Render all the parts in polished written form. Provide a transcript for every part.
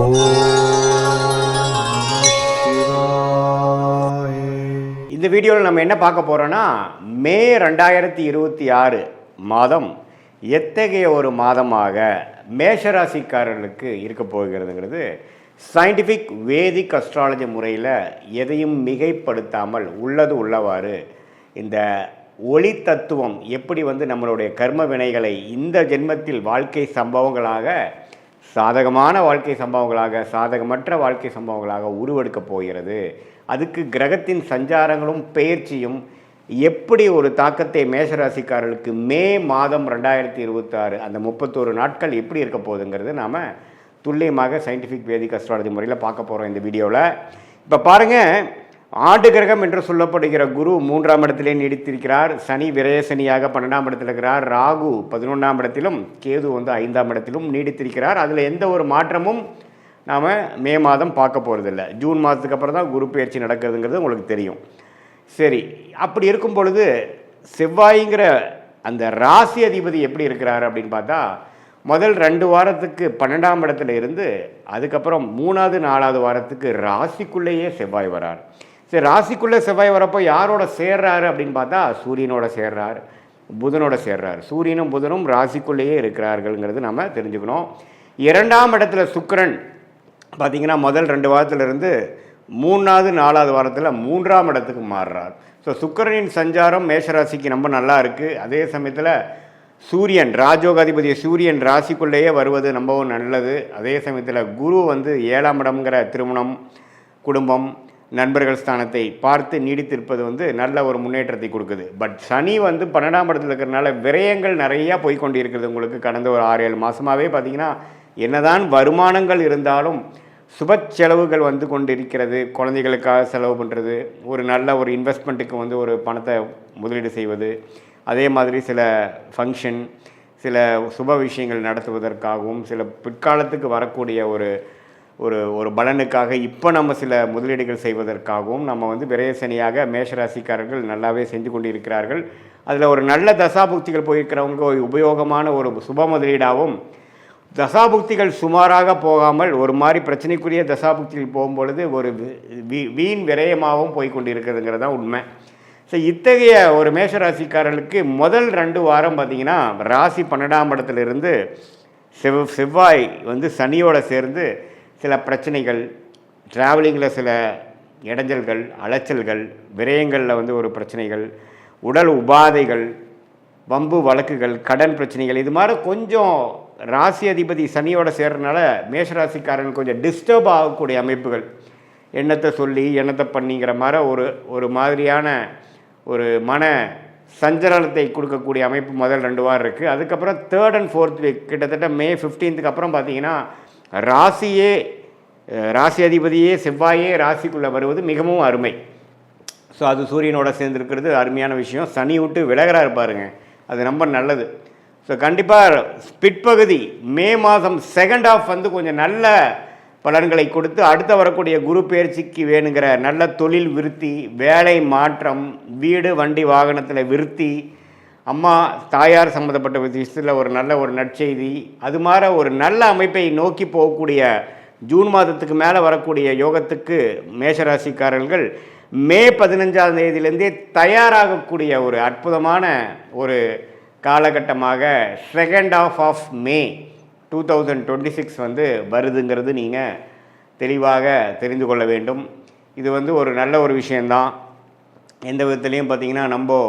ஓம் சிவாய. இந்த வீடியோவில் நம்ம என்ன பார்க்க போகிறோன்னா, மே 2026 மாதம் எத்தகைய ஒரு மாதமாக மேஷராசிக்காரர்களுக்கு இருக்க போகிறதுங்கிறது சயின்டிஃபிக் வேதிக் அஸ்ட்ராலஜி முறையில் எதையும் மிகைப்படுத்தாமல் உள்ளது உள்ளவாறு இந்த ஒளி தத்துவம் எப்படி நம்மளுடைய கர்ம வினைகளை இந்த ஜென்மத்தில் வாழ்க்கை சம்பவங்களாக சாதகமான வாழ்க்கை சம்பவங்களாக சாதகமற்ற வாழ்க்கை சம்பவங்களாக உருவெடுக்கப் போகிறது. அதுக்கு கிரகத்தின் சஞ்சாரங்களும் பெயர்ச்சியும் எப்படி ஒரு தாக்கத்தை மேஷராசிக்காரர்களுக்கு மே மாதம் 2026 அந்த 31 நாட்கள் எப்படி இருக்க போகுதுங்கிறது நாம் துல்லியமாக சயின்டிஃபிக் வேதிக் அஸ்ட்ராலஜி முறையில் பார்க்க போகிறோம் இந்த வீடியோவில். இப்போ பாருங்கள், ஆண்டு கிரகம் என்று சொல்லப்படுகிற குரு 3ஆம் இடத்திலே நீடித்திருக்கிறார். சனி விரயசனியாக 12ஆம் இடத்தில் இருக்கிறார். ராகு 11ஆம் இடத்திலும், கேது 5ஆம் இடத்திலும் நீடித்திருக்கிறார். அதில் எந்த ஒரு மாற்றமும் நாம் மே மாதம் பார்க்க போகிறதில்ல. ஜூன் மாதத்துக்கு அப்புறம் தான் குரு பயிற்சி நடக்கிறதுங்கிறது உங்களுக்கு தெரியும். சரி, அப்படி இருக்கும் பொழுது செவ்வாய்ங்கிற அந்த ராசி அதிபதி எப்படி இருக்கிறார் அப்படின்னு பார்த்தா, முதல் 2 வாரத்துக்கு 12ஆம் இடத்துல இருந்து அதுக்கப்புறம் 3வது 4வது வாரத்துக்கு ராசிக்குள்ளேயே செவ்வாய் வரார். சரி, ராசிக்குள்ளே செவ்வாய் வரப்போ யாரோட சேர்றாரு அப்படின்னு பார்த்தா சூரியனோட சேர்றார், புதனோட சேர்றார். சூரியனும் புதனும் ராசிக்குள்ளேயே இருக்கிறார்கள்ங்கிறது நம்ம தெரிஞ்சுக்கணும். 2ஆம் இடத்துல சுக்கிரன் பார்த்திங்கன்னா முதல் 2 வாரத்திலிருந்து 3வது 4வது வாரத்தில் 3ஆம் இடத்துக்கு மாறுறார். ஸோ சுக்கிரனின் சஞ்சாரம் மேஷராசிக்கு ரொம்ப நல்லா இருக்குது. அதே சமயத்தில் சூரியன் ராஜோகாதிபதி சூரியன் ராசிக்குள்ளேயே வருவது ரொம்பவும் நல்லது. அதே சமயத்தில் குரு 7ஆம் இடம்ங்கிற திருமணம், குடும்பம், நண்பர்கள் ஸ்தானத்தை பார்த்து நீடித்திருப்பது நல்ல ஒரு முன்னேற்றத்தை கொடுக்குது. பட் சனி 12ஆம் இடத்துல இருக்கிறதுனால விரயங்கள் நிறையா போய்கொண்டு இருக்கிறது. உங்களுக்கு கடந்த ஒரு 6-7 மாதமாகவே பார்த்திங்கன்னா என்னதான் வருமானங்கள் இருந்தாலும் சுப செலவுகள் கொண்டு இருக்கிறது. குழந்தைகளுக்காக செலவு பண்ணுறது, ஒரு நல்ல ஒரு இன்வெஸ்ட்மெண்ட்டுக்கு ஒரு பணத்தை முதலீடு செய்வது, அதே மாதிரி சில ஃபங்க்ஷன், சில சுப விஷயங்கள் நடத்துவதற்காகவும், சில பிற்காலத்துக்கு வரக்கூடிய ஒரு ஒரு ஒரு பலனுக்காக இப்போ நம்ம சில முதலீடுகள் செய்வதற்காகவும் நம்ம விரயசனியாக மேஷராசிக்காரர்கள் நல்லாவே செஞ்சு கொண்டு இருக்கிறார்கள். அதில் ஒரு நல்ல தசாபுக்திகள் போயிருக்கிறவங்க ஒரு உபயோகமான ஒரு சுப முதலீடாகவும், தசாபுக்திகள் சுமாராக போகாமல் ஒரு மாதிரி பிரச்சனைக்குரிய தசாபுக்திகள் போகும்பொழுது ஒரு வீண் விரயமாகவும் போய்கொண்டு இருக்கிறதுங்கிறது தான் உண்மை. ஸோ இத்தகைய ஒரு மேஷராசிக்காரர்களுக்கு முதல் 2 வாரம் பார்த்திங்கன்னா ராசி 12ஆம் இடத்துலேருந்து செவ்வாய் சனியோடு சேர்ந்து சில பிரச்சனைகள், ட்ராவலிங்கில் சில இடைஞ்சல்கள், அலைச்சல்கள், விரயங்களில் ஒரு பிரச்சனைகள், உடல் உபாதைகள், வம்பு வழக்குகள், கடன் பிரச்சனைகள், இது மாதிரி கொஞ்சம் ராசி அதிபதி சனியோட சேர்றதுனால மேஷராசிக்காரன் கொஞ்சம் டிஸ்டர்ப் ஆகக்கூடிய அமைப்புகள், எண்ணத்தை சொல்லி எண்ணத்தை பண்ணிங்கிற மாதிரி ஒரு மாதிரியான ஒரு மன சஞ்சலத்தை கொடுக்கக்கூடிய அமைப்பு முதல் 2 வாரம் இருக்குது. அதுக்கப்புறம் 3rd and 4th வீக் கிட்டத்தட்ட மே 15க்கு அப்புறம் பார்த்திங்கன்னா ராசி அதிபதியே செவ்வாயே ராசிக்குள்ளே வருவது மிகவும் அருமை. ஸோ அது சூரியனோட சேர்ந்துருக்கிறது அருமையான விஷயம். சனி விட்டு விலகிறாரு பாருங்க, அது ரொம்ப நல்லது. ஸோ கண்டிப்பாக பிற்பகுதி மே மாதம் 2nd half கொஞ்சம் நல்ல பலன்களை கொடுத்து அடுத்த வரக்கூடிய குரு பயிற்சிக்கு வேணுங்கிற நல்ல தொழில் விருத்தி, வேலை மாற்றம், வீடு வண்டி வாகனத்தில் விருத்தி, அம்மா தாயார் சம்மந்தப்பட்ட விஷயத்தில் ஒரு நல்ல ஒரு நற்செய்தி, அது மாதிரி ஒரு நல்ல அமைப்பை நோக்கி போகக்கூடிய ஜூன் மாதத்துக்கு மேலே வரக்கூடிய யோகத்துக்கு மேஷராசிக்காரர்கள் மே 15ஆம் தேதியிலேருந்தே தயாராகக்கூடிய ஒரு அற்புதமான ஒரு காலகட்டமாக 2nd half of May 2026 வருதுங்கிறது நீங்கள் தெளிவாக தெரிந்து கொள்ள வேண்டும். இது ஒரு நல்ல ஒரு விஷயந்தான். எந்த விதத்துலேயும் பார்த்திங்கன்னா நம்ம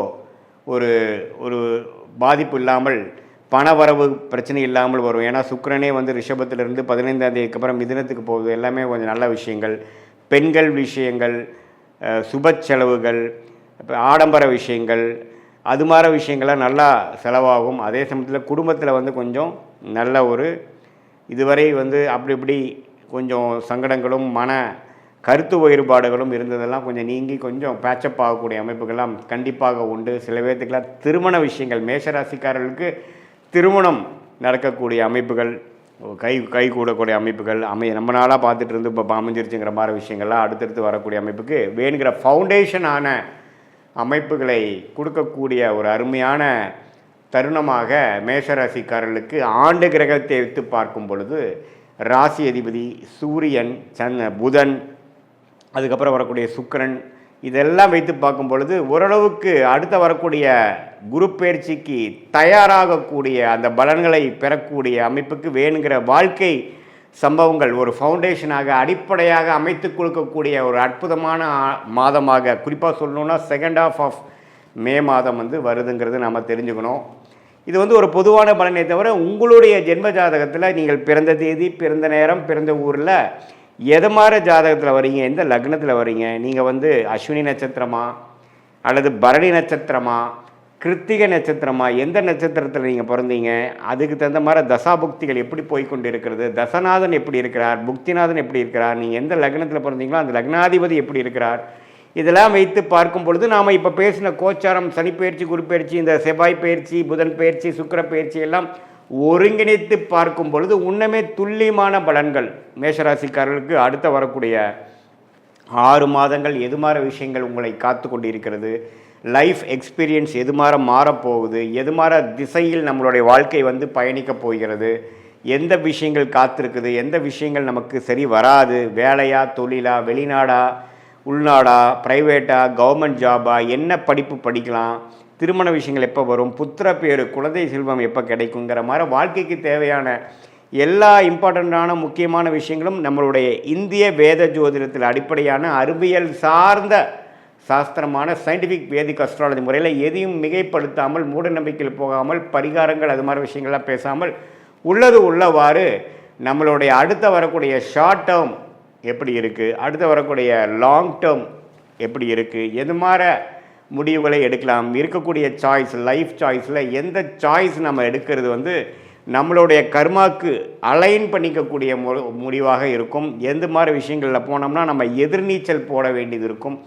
ஒரு ஒரு பாதிப்பு இல்லாமல், பணவரவு பிரச்சனை இல்லாமல் வரும். ஏன்னா சுக்கிரனே ரிஷபத்திலிருந்து 15ஆம் தேதிக்கு அப்புறம் மிதுனத்துக்கு போகுது. எல்லாமே கொஞ்சம் நல்ல விஷயங்கள், பெண்கள் விஷயங்கள், சுப செலவுகள், ஆடம்பர விஷயங்கள், அது மாதிரி விஷயங்கள்லாம் நல்லா செலவாகும். அதே சமயத்தில் குடும்பத்தில் கொஞ்சம் நல்ல ஒரு இதுவரை அப்படி இப்படி கொஞ்சம் சங்கடங்களும் மன கருத்து வேறுபாடுகளும் இருந்ததெல்லாம் கொஞ்சம் நீங்கி கொஞ்சம் பேச்சப் ஆகக்கூடிய அமைப்புகள்லாம் கண்டிப்பாக உண்டு. சில பேர்த்துக்கெல்லாம் திருமண விஷயங்கள், மேஷராசிக்காரர்களுக்கு திருமணம் நடக்கக்கூடிய அமைப்புகள், கை கூடக்கூடிய அமைப்புகள் நம்ம நாளாக பார்த்துட்டு இருந்து இப்போ அமைஞ்சிருச்சுங்கிற மாதிரி விஷயங்கள்லாம் அடுத்தடுத்து வரக்கூடிய அமைப்புக்கு வேணுங்கிற ஃபவுண்டேஷனான அமைப்புகளை கொடுக்கக்கூடிய ஒரு அருமையான தருணமாக மேஷராசிக்காரர்களுக்கு ஆண்டு கிரகத்தை எடுத்து பார்க்கும் பொழுது ராசி அதிபதி சூரியன், புதன், அதுக்கப்புறம் வரக்கூடிய சுக்கிரன், இதெல்லாம் வைத்து பார்க்கும் பொழுது ஓரளவுக்கு அடுத்த வரக்கூடிய குரு பயிற்சிக்கு தயாராகக்கூடிய அந்த பலன்களை பெறக்கூடிய அமைப்புக்கு வேணுங்கிற வாழ்க்கை சம்பவங்கள் ஒரு ஃபவுண்டேஷனாக அடிப்படையாக அமைத்து கொடுக்கக்கூடிய ஒரு அற்புதமான மாதமாக, குறிப்பாக சொல்லணுன்னா செகண்ட் ஹாஃப் ஆஃப் மே மாதம் வருதுங்கிறது நம்ம தெரிஞ்சுக்கணும். இது ஒரு பொதுவான பலனை தவிர உங்களுடைய ஜென்ம ஜாதகத்தில் நீங்கள் பிறந்த தேதி, பிறந்த நேரம், பிறந்த ஊரில் எது மாதிரி ஜாதகத்தில் வரீங்க, எந்த லக்னத்தில் வரீங்க, நீங்கள் அஸ்வினி நட்சத்திரமா அல்லது பரணி நட்சத்திரமா, கிருத்திகை நட்சத்திரமா, எந்த நட்சத்திரத்தில் நீங்கள் பிறந்தீங்க, அதுக்கு தகுந்த மாதிரி தசாபுக்திகள் எப்படி போய்கொண்டு இருக்கிறது, தசநாதன் எப்படி இருக்கிறார், புக்திநாதன் எப்படி இருக்கிறார், நீங்கள் எந்த லக்னத்தில் பிறந்தீங்களோ அந்த லக்னாதிபதி எப்படி இருக்கிறார், இதெல்லாம் வைத்து பார்க்கும் பொழுது நாம் இப்போ பேசின கோச்சாரம், சனி பயிற்சி, குரு பயிற்சி, இந்த செவ்வாய் பயிற்சி, புதன் பயிற்சி, சுக்கிர பயிற்சி எல்லாம் ஒருங்கிணைத்து பார்க்கும் பொழுது உன்னமே துல்லியமான பலன்கள் மேஷராசிக்காரர்களுக்கு அடுத்த வரக்கூடிய 6 மாதங்கள் எது மாதிரி விஷயங்கள் உங்களை காத்து கொண்டு இருக்கிறது, லைஃப் எக்ஸ்பீரியன்ஸ் எது மாதிரி மாறப்போகுது, எது மாதிரி திசையில் நம்மளுடைய வாழ்க்கை பயணிக்கப் போகிறது, எந்த விஷயங்கள் காத்திருக்குது, எந்த விஷயங்கள் நமக்கு சரி வராது, வேலையா, தொழிலா, வெளிநாடா, உள்நாடா, ப்ரைவேட்டா, கவர்மெண்ட் ஜாபா, என்ன படிப்பு படிக்கலாம், திருமண விஷயங்கள் எப்போ வரும், புத்திர பேரு, குழந்தை செல்வம் எப்போ கிடைக்குங்கிற மாதிரி வாழ்க்கைக்கு தேவையான எல்லா இம்பார்ட்டண்ட்டான முக்கியமான விஷயங்களும் நம்மளுடைய இந்திய வேத ஜோதிடத்தில் அடிப்படையான அறிவியல் சார்ந்த சாஸ்திரமான சயின்டிஃபிக் வேதிக் அஸ்ட்ராலஜி முறையில் எதையும் மிகைப்படுத்தாமல், மூட நம்பிக்கையில் போகாமல், பரிகாரங்கள் அது மாதிரி விஷயங்கள்லாம் பேசாமல் உள்ளது உள்ளவாறு நம்மளுடைய அடுத்த வரக்கூடிய ஷார்ட் டேர்ம் எப்படி இருக்குது, அடுத்து வரக்கூடிய லாங் டேர்ம் எப்படி இருக்குது, எது மாதிரி முடிவுகளை எடுக்கலாம், இருக்கக்கூடிய சாய்ஸ், லைஃப் சாய்ஸில் எந்த சாய்ஸ் நம்ம எடுக்கிறது நம்மளுடைய கர்மாக்கு அலைன் பண்ணிக்கக்கூடிய முடிவாக இருக்கும், எந்த மாதிரி விஷயங்களில் போனோம்னா நம்ம எதிர்நீச்சல் போட வேண்டியது இருக்கும்,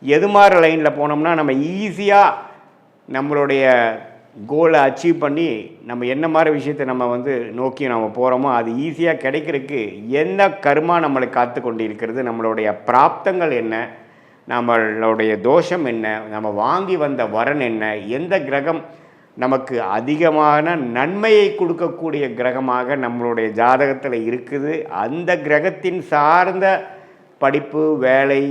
எது மாதிரி லைனில் போனோம்னா நம்ம ஈஸியாக நம்மளுடைய கோலை அச்சீவ் பண்ணி நம்ம என்ன மாதிரி விஷயத்தை நம்ம நோக்கி நம்ம போகிறோமோ அது ஈஸியாக கிடைக்கிறதுக்கு என்ன கர்மா நம்மளை காத்து கொண்டு இருக்கிறது, நம்மளுடைய பிராப்தங்கள் என்ன, நம்மளுடைய தோஷம் என்ன, நம்ம வாங்கி வந்த வரன் என்ன, எந்த கிரகம் நமக்கு அதிகமான நன்மையை கொடுக்கக்கூடிய கிரகமாக நம்மளுடைய ஜாதகத்தில் இருக்குது, அந்த கிரகத்தின் சார்ந்த படிப்பு, வேலை,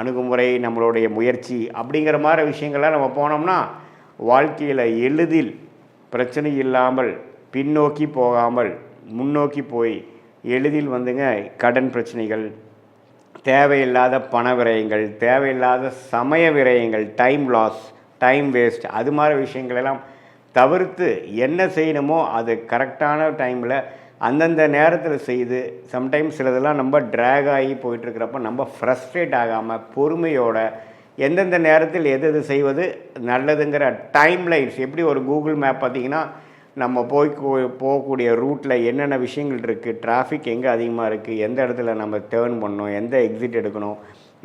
அணுகுமுறை, நம்மளுடைய முயற்சி அப்படிங்கிற மாதிரி விஷயங்கள்லாம் நம்ம போனோம்னா வாழ்க்கையில் எளிதில் பிரச்சனை இல்லாமல் பின்னோக்கி போகாமல் முன்னோக்கி போய் எளிதில் கடன் பிரச்சனைகள், தேவையில்லாத பண விரயங்கள், தேவையில்லாத சமய விரயங்கள், டைம் லாஸ், டைம் வேஸ்ட், அது மாதிரி விஷயங்களெல்லாம் தவிர்த்து என்ன செய்யணுமோ அது கரெக்டான டைமில் அந்தந்த நேரத்தில் செய்து, சம்டைம்ஸ் சிலதெல்லாம் நம்ம ட்ராக் ஆகி போயிட்டுருக்கிறப்ப நம்ம ஃப்ரஸ்ட்ரேட் ஆகாமல் பொறுமையோட எந்தெந்த நேரத்தில் எது எது செய்வது நல்லதுங்கிற டைம்லைன்ஸ், எப்படி ஒரு கூகுள் மேப் பார்த்திங்கன்னா நம்ம போகக்கூடிய ரூட்டில் என்னென்ன விஷயங்கள் இருக்குது, டிராஃபிக் எங்கே அதிகமாக இருக்குது, எந்த இடத்துல நம்ம டேர்ன் பண்ணணும், எந்த எக்ஸிட் எடுக்கணும்,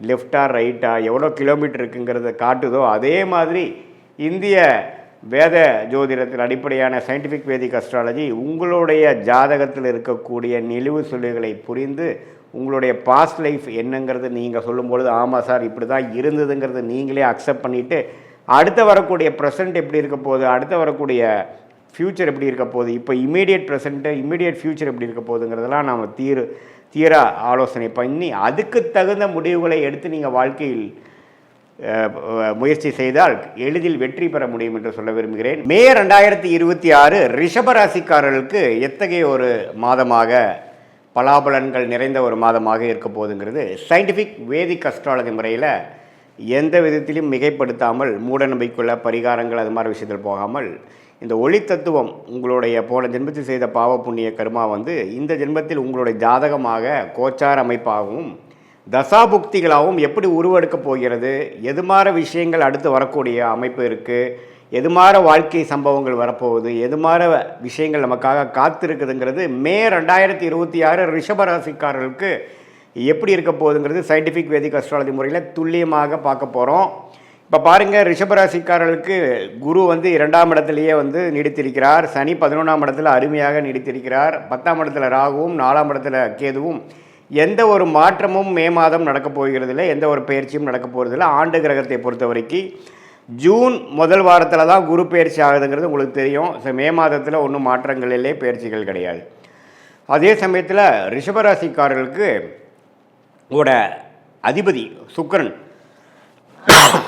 லெஃப்டா ரைட்டா, எவ்வளோ கிலோமீட்டர் இருக்குங்கிறத காட்டுதோ அதே மாதிரி இந்திய வேத ஜோதிடத்தில் அடிப்படையான சயின்டிஃபிக் வேதிக் அஸ்ட்ராலஜி உங்களுடைய ஜாதகத்தில் இருக்கக்கூடிய நிலுவு சொல்லுகளை புரிந்து உங்களுடைய பாஸ்ட் லைஃப் என்னங்கிறது நீங்கள் சொல்லும்பொழுது ஆமாம் சார் இப்படி தான் இருந்ததுங்கிறது நீங்களே அக்செப்ட் பண்ணிவிட்டு அடுத்த வரக்கூடிய ப்ரெசென்ட் எப்படி இருக்க போகுது, அடுத்த வரக்கூடிய ஃப்யூச்சர் எப்படி இருக்க போகுது, இப்போ இமீடியட் ப்ரெசென்ட்டு, இமீடியட் ஃப்யூச்சர் எப்படி இருக்க போகுதுங்கிறதெல்லாம் நாம் தீர ஆலோசனை பண்ணி அதுக்கு தகுந்த முடிவுகளை எடுத்து நீங்கள் வாழ்க்கையில் முயற்சி செய்தால் எளிதில் வெற்றி பெற முடியும் என்று சொல்ல விரும்புகிறேன். மே 2026 ரிஷபராசிக்காரர்களுக்கு எத்தகைய ஒரு மாதமாக, பலாபலன்கள் நிறைந்த ஒரு மாதமாக இருக்க போகுதுங்கிறது சயின்டிஃபிக் வேதிக் அஸ்ட்ராலஜி முறையில் எந்த விதத்திலும் மிகைப்படுத்தாமல், மூட நம்பிக்கைக்குள்ள பரிகாரங்கள் அது மாதிரி விஷயத்தில் போகாமல், இந்த ஒளி தத்துவம் உங்களுடைய போன ஜென்மத்தில் செய்த பாவ புண்ணிய கர்மா இந்த ஜென்மத்தில் உங்களுடைய ஜாதகமாக கோச்சார அமைப்பாகவும் தசாபுக்திகளாகவும் எப்படி உருவெடுக்கப் போகிறது, எது மாதிரி விஷயங்கள் அடுத்து வரக்கூடிய அமைப்பு இருக்குது, எது மாதிரி வாழ்க்கை சம்பவங்கள் வரப்போகுது, எது மாதிரி விஷயங்கள் நமக்காக காத்திருக்குதுங்கிறது மே 2026 ரிஷபராசிக்காரர்களுக்கு எப்படி இருக்க போகுதுங்கிறது சயின்டிஃபிக் வேதிக் அஸ்ட்ராலஜி முறையில் துல்லியமாக பார்க்க போகிறோம். இப்போ பாருங்கள், ரிஷபராசிக்காரர்களுக்கு குரு 2ஆம் இடத்துலையே நீடித்திருக்கிறார், சனி 11ஆம் இடத்துல அருமையாக நீடித்திருக்கிறார், 10ஆம் இடத்துல ராகுவும் 4ஆம் இடத்துல கேதுவும். எந்த ஒரு மாற்றமும் மே மாதம் நடக்கப் போகிறதில்லை, எந்த ஒரு பயிற்சியும் நடக்கப் போகிறதில்லை. ஆண்டு கிரகத்தை பொறுத்த வரைக்கும் ஜூன் முதல் வாரத்தில் தான் குரு பயிற்சி ஆகுதுங்கிறது உங்களுக்கு தெரியும். மே மாதத்தில் ஒன்றும் மாற்றங்கள் இல்லை, பயிற்சிகள் கிடையாது. அதே சமயத்தில் ரிஷபராசிக்காரர்களுக்கு ஓட அதிபதி சுக்கிரன்,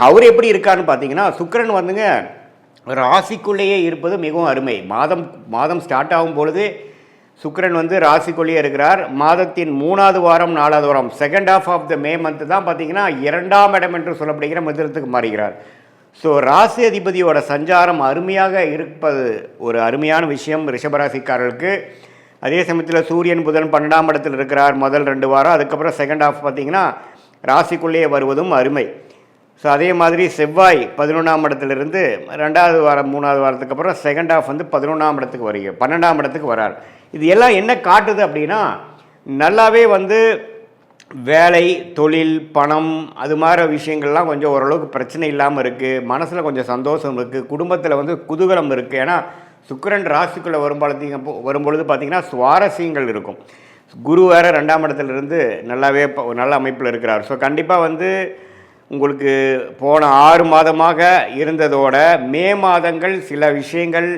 அவர் எப்படி இருக்காருன்னு பார்த்தீங்கன்னா, சுக்கிரன் வந்துங்க ராசிக்குள்ளேயே இருப்பது மிகவும் அருமை. மாதம் ஸ்டார்ட் ஆகும் பொழுது சுக்கிரன் வந்து ராசிக்குள்ளேயே இருக்கிறார். மாதத்தின் 3வது வாரம் 4வது வாரம் second half of the May month தான் பார்த்தீங்கன்னா 2ஆம் இடம் என்று சொல்லப்படுகிற மிதுனத்துக்கு மாறுகிறார். ஸோ ராசி அதிபதியோட சஞ்சாரம் அருமையாக இருப்பது ஒரு அருமையான விஷயம் ரிஷபராசிக்காரர்களுக்கு. அதே சமயத்தில் சூரியன் புதன் 12ஆம் இடத்தில் இருக்கிறார் முதல் 2 வாரம். அதுக்கப்புறம் செகண்ட் ஹாஃப் பார்த்திங்கன்னா ராசிக்குள்ளேயே வருவதும் அருமை. ஸோ அதே மாதிரி செவ்வாய் 11ஆம் இடத்துலேருந்து 2வது வாரம் 3வது வாரத்துக்கு அப்புறம் செகண்ட் ஹாஃப் வந்து 11ஆம் இடத்துக்கு வருகிறார், 12ஆம் இடத்துக்கு வரார். இது எல்லாம் என்ன காட்டுது அப்படின்னா, நல்லாவே வந்து வேலை, தொழில், பணம் அது மாதிரி விஷயங்கள்லாம் கொஞ்சம் ஓரளவுக்கு பிரச்சனை இல்லாமல் இருக்குது. மனசில் கொஞ்சம் சந்தோஷம் இருக்குது. குடும்பத்தில் வந்து குதூகலம் இருக்குது. ஏன்னா சுக்கிரன் ராசிக்குள்ளே வரும்பொழுது பார்த்திங்கன்னா சுவாரஸ்யங்கள் இருக்கும். குரு வேறு 2ஆம் இடத்துலேருந்து நல்லாவே நல்ல அமைப்பில் இருக்கிறார். ஸோ கண்டிப்பாக வந்து உங்களுக்கு போன 6 மாதமாக இருந்ததோட மே மாதங்கள் சில விஷயங்கள்,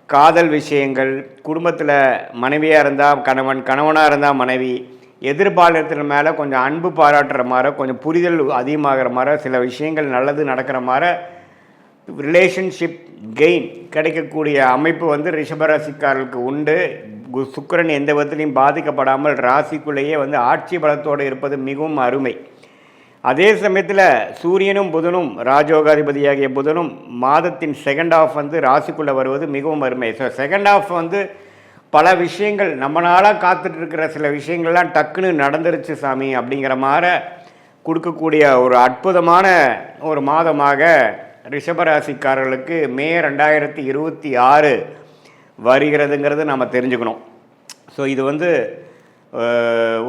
காதல் விஷயங்கள், குடும்பத்தில் மனைவியாக இருந்தால் கணவன், கணவனாக இருந்தால் மனைவி, எதிர்பாலத்தின் மேலே கொஞ்சம் அன்பு பாராட்டுற மாதிரி, கொஞ்சம் புரிதல் அதிகமாகிற மாதிரி, சில விஷயங்கள் நல்லது நடக்கிற மாதிரி ரிலேஷன்ஷிப் கெயின் கிடைக்கக்கூடிய அமைப்பு வந்து ரிஷபராசிக்காரர்களுக்கு உண்டு. சுக்கிரன் எந்த விதத்திலையும் பாதிக்கப்படாமல் ராசிக்குள்ளேயே வந்து ஆட்சி பலத்தோடு இருப்பது மிகவும் அருமை. அதே சமயத்தில் சூரியனும் புதனும் ராஜோகாதிபதியாகிய புதனும் மாதத்தின் செகண்ட் ஹாஃப் வந்து ராசிக்குள்ளே வருவது மிகவும் அருமை. ஸோ செகண்ட் ஹாஃப் வந்து பல விஷயங்கள் நம்ம நாளாக காத்துட்ருக்கிற சில விஷயங்கள்லாம் டக்குன்னு நடந்துருச்சு சாமி அப்படிங்கிற மாதிரி கொடுக்கக்கூடிய ஒரு அற்புதமான ஒரு மாதமாக ரிஷபராசிக்காரர்களுக்கு மே 2026 வருகிறதுங்கிறது நம்ம தெரிஞ்சுக்கணும். ஸோ இது வந்து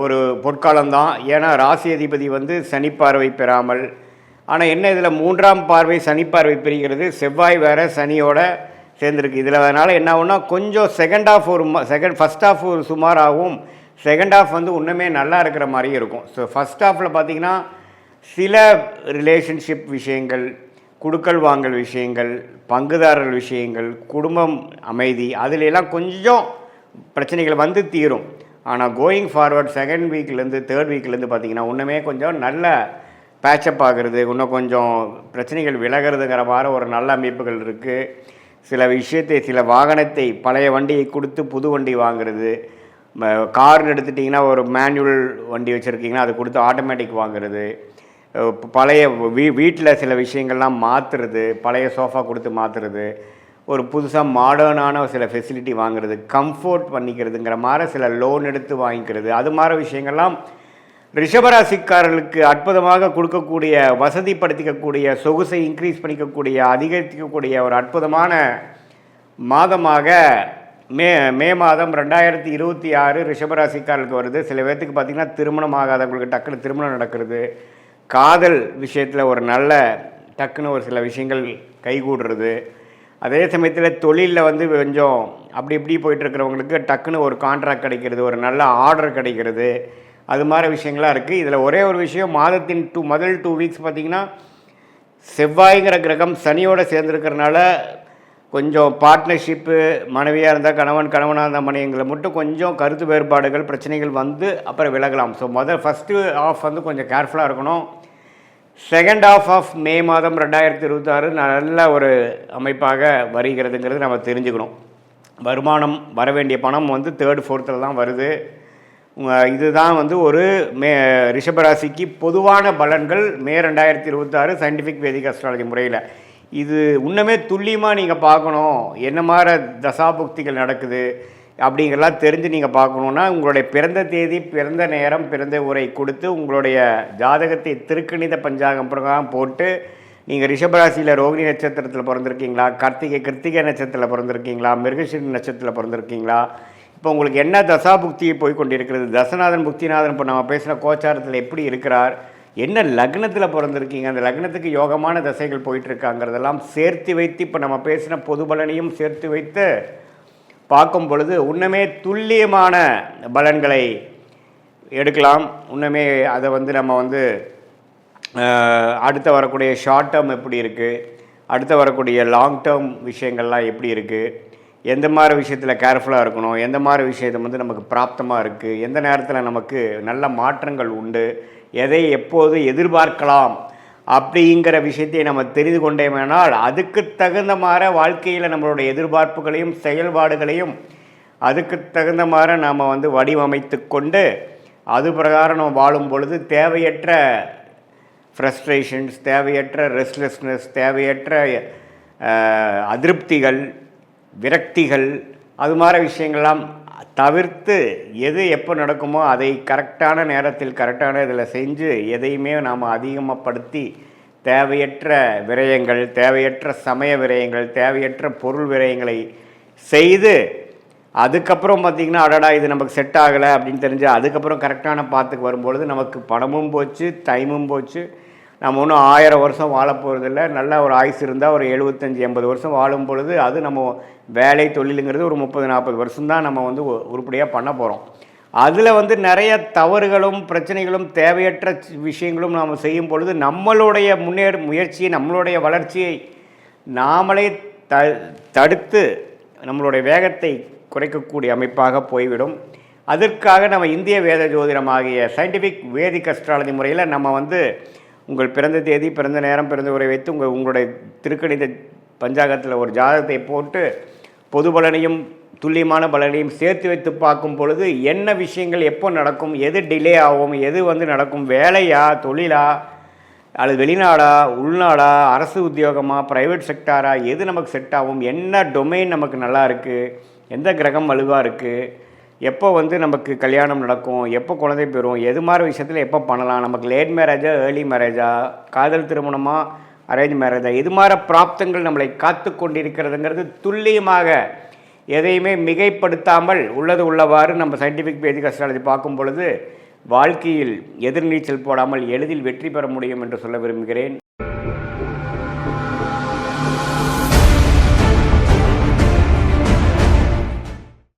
ஒரு பொற்காலம்தான். ஏன்னா ராசி அதிபதி வந்து சனி பார்வை பெறாமல், ஆனால் என்ன இதில் 3ஆம் பார்வை சனி பார்வை பெறுகிறது. செவ்வாய் வேறு சனியோட சேர்ந்துருக்கு இதில். அதனால் என்ன ஆகும்னா கொஞ்சம் செகண்ட் ஹாஃப் ஃபஸ்ட் ஹாஃப் ஒரு சுமாராகவும், செகண்ட் ஹாஃப் வந்து இன்னுமே நல்லா இருக்கிற மாதிரியும் இருக்கும். ஸோ ஃபஸ்ட் ஹாஃபில் பார்த்திங்கன்னா சில ரிலேஷன்ஷிப் விஷயங்கள், குடுக்கல் வாங்கல் விஷயங்கள், பங்குதாரர்கள் விஷயங்கள், குடும்பம் அமைதி, அதிலெல்லாம் கொஞ்சம் பிரச்சனைகள் வந்து தீரும். ஆனால் கோயிங் ஃபார்வர்ட் செகண்ட் வீக்லேருந்து தேர்ட் வீக்லேருந்து பார்த்திங்கன்னா இன்னுமே கொஞ்சம் நல்ல பேச்சப் ஆகிறது, இன்னும் கொஞ்சம் பிரச்சனைகள் விலகிறதுங்கிற மாதிரி ஒரு நல்ல அமைப்புகள் இருக்குது. சில விஷயத்தை, சில வாகனத்தை, பழைய வண்டியை கொடுத்து புது வண்டி வாங்குறது, கார்னு எடுத்துட்டிங்கன்னா ஒரு மேனுவல் வண்டி வச்சுருக்கீங்கன்னா அதை கொடுத்து ஆட்டோமேட்டிக் வாங்குறது, பழைய வீட்டில் சில விஷயங்கள்லாம் மாற்றுறது, பழைய சோஃபா கொடுத்து மாற்றுறது, ஒரு புதுசாக மாடர்னான சில ஃபெசிலிட்டி வாங்குறது, கம்ஃபோர்ட் பண்ணிக்கிறதுங்கிற மாதிரி சில லோன் எடுத்து வாங்கிக்கிறது, அது மாதிரி விஷயங்கள்லாம் ரிஷபராசிக்காரர்களுக்கு அற்புதமாக கொடுக்கக்கூடிய, வசதிப்படுத்திக்கக்கூடிய, சொகுசை இன்க்ரீஸ் பண்ணிக்கக்கூடிய, அதிகரிக்கக்கூடிய ஒரு அற்புதமான மாதமாக மே மாதம் 2026 ரிஷபராசிக்காரர்களுக்கு வருது. சில பேர்த்துக்கு பார்த்திங்கன்னா திருமணம் ஆகாதவங்களுக்கு டக்குன்னு திருமணம் நடக்கிறது, காதல் விஷயத்தில் ஒரு நல்ல டக்குன்னு ஒரு சில விஷயங்கள் கைகூடுறது, அதே சமயத்தில் தொழிலில் வந்து கொஞ்சம் அப்படி இப்படி போயிட்டுருக்கிறவங்களுக்கு டக்குன்னு ஒரு கான்ட்ராக்ட் கிடைக்கிறது, ஒரு நல்ல ஆர்டர் கிடைக்கிறது, அது மாதிரி விஷயங்களாக இருக்குது. இதில் ஒரே ஒரு விஷயம், மாதத்தின் முதல் 2 வீக்ஸ் பார்த்திங்கன்னா செவ்வாய்ங்கிற கிரகம் சனியோடு சேர்ந்துருக்கிறனால கொஞ்சம் பார்ட்னர்ஷிப்பு, மனைவியாக இருந்தால் கணவன், கணவனாக இருந்தால் மனைவிங்களை மட்டும் கொஞ்சம் கருத்து வேறுபாடுகள், பிரச்சனைகள் வந்து அப்புறம் விலகலாம். ஸோ ஃபஸ்ட்டு ஆஃப் வந்து கொஞ்சம் கேர்ஃபுல்லாக இருக்கணும். செகண்ட் ஹாஃப் ஆஃப் மே மாதம் 2026 நல்ல ஒரு அமைப்பாக வருகிறதுங்கிறது நம்ம தெரிஞ்சுக்கணும். வருமானம், வர வேண்டிய பணம் வந்து 3rd 4th தான் வருது. இதுதான் வந்து ஒரு ரிஷபராசிக்கு பொதுவான பலன்கள் மே 2026 சயின்டிஃபிக் வேதிக் அஸ்ட்ராலஜி முறையில். இது இன்னுமே துல்லியமாக நீங்கள் பார்க்கணும், என்ன மாதிரி தசாபுக்திகள் நடக்குது அப்படிங்கிறலாம் தெரிஞ்சு நீங்கள் பார்க்கணுன்னா உங்களுடைய பிறந்த தேதி, பிறந்த நேரம், பிறந்த ஊரை கொடுத்து உங்களுடைய ஜாதகத்தை திருக்கணித பஞ்சாங்கம் பிரகாரம் போட்டு, நீங்கள் ரிஷபராசியில் ரோகிணி நட்சத்திரத்தில் பிறந்திருக்கீங்களா, கிருத்திகை நட்சத்திரத்தில் பிறந்திருக்கீங்களா, மிருகசீரிஷ நட்சத்திரத்தில் பிறந்திருக்கீங்களா, இப்போ உங்களுக்கு என்ன தசாபுக்தி போய் கொண்டிருக்கிறது, தசநாதன் புக்திநாதன் இப்போ நம்ம பேசின கோச்சாரத்தில் எப்படி இருக்கிறார், என்ன லக்னத்தில் பிறந்திருக்கீங்க, அந்த லக்னத்துக்கு யோகமான தசைகள் போயிட்டுருக்காங்கிறதெல்லாம் சேர்த்து வைத்து இப்போ நம்ம பேசின பொது பலனையும் சேர்த்து வைத்து பார்க்கும் பொழுது இன்னுமே துல்லியமான பலன்களை எடுக்கலாம். இன்னுமே அதை வந்து நம்ம வந்து அடுத்து வரக்கூடிய ஷார்ட் டேர்ம் எப்படி இருக்குது, அடுத்து வரக்கூடிய லாங் டேர்ம் விஷயங்கள்லாம் எப்படி இருக்குது, எந்த மாதிரி விஷயத்தில் கேர்ஃபுல்லாக இருக்கணும், எந்த மாதிரி விஷயத்தை வந்து நமக்கு பிராப்தமாக இருக்குது, எந்த நேரத்தில் நமக்கு நல்ல மாற்றங்கள் உண்டு, எதை எப்போது எதிர்பார்க்கலாம் அப்படிங்கிற விஷயத்தை நம்ம தெரிந்து கொண்டேமானால் அதுக்கு தகுந்த மாதிரி வாழ்க்கையில் நம்மளுடைய எதிர்பார்ப்புகளையும் செயல்பாடுகளையும் அதுக்கு தகுந்த மாதிரி நாம் வந்து வடிவமைத்து கொண்டு அது பிரகாரம் நம்ம வாழும் பொழுது தேவையற்ற ஃப்ரஸ்ட்ரேஷன்ஸ், தேவையற்ற ரெஸ்ட்லெஸ்னஸ், தேவையற்ற அதிருப்திகள், விரக்திகள், அது மாதிரி விஷயங்கள்லாம் தவிர்த்து எது எப்போ நடக்குமோ அதை கரெக்டான நேரத்தில் கரெக்டான இதில் செஞ்சு எதையுமே நாம் அதிகமாகப்படுத்தி தேவையற்ற விரயங்கள், தேவையற்ற சமய விரயங்கள், தேவையற்ற பொருள் விரயங்களை செய்து அதுக்கப்புறம் பார்த்திங்கன்னா அடடா இது நமக்கு செட் ஆகலை அப்படின்னு தெரிஞ்சு அதுக்கப்புறம் கரெக்டான பாத்துக்கு வரும்பொழுது நமக்கு பணமும் போச்சு, டைமும் போச்சு. நம்ம ஒன்றும் 1000 வருஷம் வாழ போகிறதில்ல. நல்ல ஒரு ஆயுசு இருந்தால் ஒரு 75-80 வருஷம் வாழும் பொழுது அது நம்ம வேலை தொழிலுங்கிறது ஒரு 30-40 வருஷம்தான் நம்ம வந்து உருப்படியாக பண்ண போகிறோம். அதில் வந்து நிறைய தவறுகளும் பிரச்சனைகளும் தேவையற்ற விஷயங்களும் நாம் செய்யும் பொழுது நம்மளுடைய முயற்சியை, நம்மளுடைய வளர்ச்சியை நாமளே தடுத்து நம்மளுடைய வேகத்தை குறைக்கக்கூடிய அமைப்பாக போய்விடும். அதற்காக நம்ம இந்திய வேத ஜோதிடம் ஆகிய சயின்டிஃபிக் வேதிக் அஸ்ட்ராலஜி முறையில் நம்ம வந்து உங்கள் பிறந்த தேதி, பிறந்த நேரம், பிறந்த உரை வைத்து உங்களுடைய திருக்கணித பஞ்சாங்கத்தில் ஒரு ஜாதகத்தை போட்டு பொது பலனையும் துல்லியமான பலனையும் சேர்த்து வைத்து பார்க்கும் பொழுது என்ன விஷயங்கள் எப்போ நடக்கும், எது டிலே ஆகும், எது வந்து நடக்கும், வேலையா, தொழிலா, அல்லது வெளிநாடா, உள்நாடா, அரசு உத்தியோகமாக, ப்ரைவேட் செக்டாரா, எது நமக்கு செட் ஆகும், என்ன டொமைன் நமக்கு நல்லா இருக்குது, எந்த கிரகம் வலுவாக இருக்குது, எப்போ வந்து நமக்கு கல்யாணம் நடக்கும், எப்போ குழந்தை பெறும், எது மாதிரி விஷயத்தில் எப்போ பண்ணலாம், நமக்கு லேட் மேரேஜா, ஏர்லி மேரேஜா, காதல் திருமணமாக, அரேஞ்ச் மேரேஜா, இது மாதிரி பிராப்தங்கள் நம்மளை காத்து கொண்டிருக்கிறதுங்கிறது துல்லியமாக எதையுமே மிகைப்படுத்தாமல் உள்ளது உள்ளவாறு நம்ம சயின்டிஃபிக் வேதிக் அஸ்ட்ராலஜி பார்க்கும் பொழுது வாழ்க்கையில் எதிர்நீச்சல் போடாமல் எளிதில் வெற்றி பெற முடியும் என்று சொல்ல விரும்புகிறேன்.